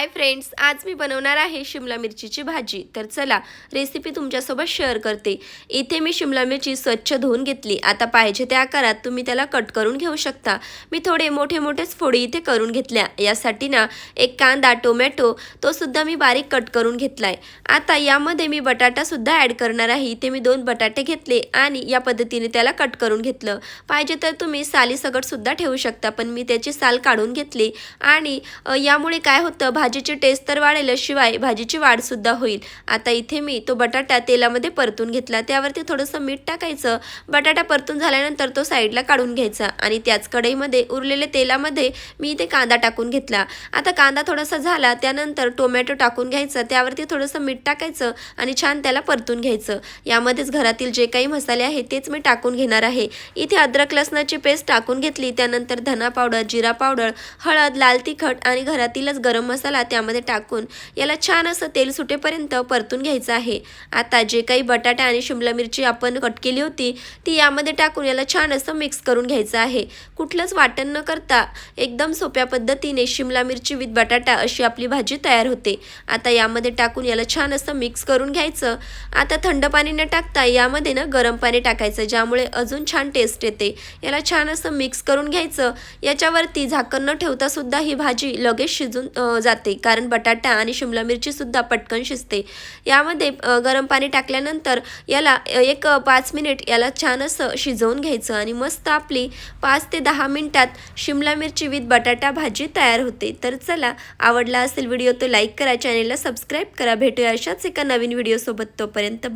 Hi friends, आज मी बनवणार आहे शिमला मिरचीची भाजी। तर चला रेसिपी तुमच्यासोबत शेअर करते। इथे मी शिमला मिरची स्वच्छ धुवून घेतली। आता पाहिजे त्या आकारात तुम्ही त्याला कट करून घेऊ शकता। मी थोडे मोठे मोठेच फोडी इथे करून घेतल्या। यासाठी ना एक कांदा, टोमॅटो तो सुद्धा मी बारीक कट करून घेतलाय। आता यामध्ये मी बटाटा सुद्धा ॲड करणार आहे। इथे मी 2 बटाटे घेतले आणि या पद्धतीने त्याला कट करून घेतलं। पाहिजे तर तुम्ही सालीसकट सुद्धा ठेवू शकता, पण मी त्याची साल काढून घेतली आणि यामुळे काय होतं, भाजीची टेस्ट तर वाढेल, शिवाय भाजीची वाढ सुद्धा होईल। आता इथे मी तो बटाटा तेलामध्ये परतून घेतला। त्यावरती थोडंसं मीठ टाकायचं। बटाटा परतून झाल्यानंतर तो साईडला काढून घ्यायचा आणि त्याच कढईमध्ये उरलेल्या तेलामध्ये मी इथे कांदा टाकून घेतला। आता कांदा थोडासा झाला त्यानंतर टोमॅटो टाकून घ्यायचा। त्यावरती थोडंसं मीठ टाकायचं आणि छान त्याला परतून घ्यायचं। यामध्येच घरातील जे काही मसाले आहेत तेच मी टाकून घेणार आहे। इथे अद्रक लसणाची पेस्ट टाकून घेतली। त्यानंतर धना पावडर, जिरा पावडर, हळद, लाल तिखट आणि घरातीलच गरम मसाला त्यामध्ये टाकून याला छान असं तेल सुटेपर्यंत परतून घ्यायचं आहे। आता जे काही बटाटा आणि शिमला मिरची आपण कट केली होती ती यामध्ये टाकून याला छान असं मिक्स करून घ्यायचं आहे। कुठलंच वाटण न करता एकदम सोप्या पद्धतीने शिमला मिरची विथ बटाटा अशी आपली भाजी तयार होते। आता यामध्ये टाकून याला छान असं मिक्स करून घ्यायचं। आता थंड पाणी न टाकता यामध्ये ना गरम पाणी टाकायचं, ज्यामुळे अजून छान टेस्ट येते। याला छान असं मिक्स करून घ्यायचं। याच्यावरती झाकण न ठेवता सुद्धा ही भाजी लगेच शिजून जाते, कारण बटाटा आणि शिमला मिरची सुद्धा पटकन शिजते। यामध्ये गरम पाणी टाकल्यानंतर याला 5 मिनिट याला छान असं शिजवून घ्यायचं आणि मस्त आपली 5 ते 10 मिनिटात शिमला मिरची विथ बटाटा भाजी तयार होते। तर चला, आवडला असेल व्हिडिओ तर लाईक करा, चॅनेलला सबस्क्राईब करा। भेटूया अशाच एका नवीन व्हिडिओसोबत, तोपर्यंत बाय।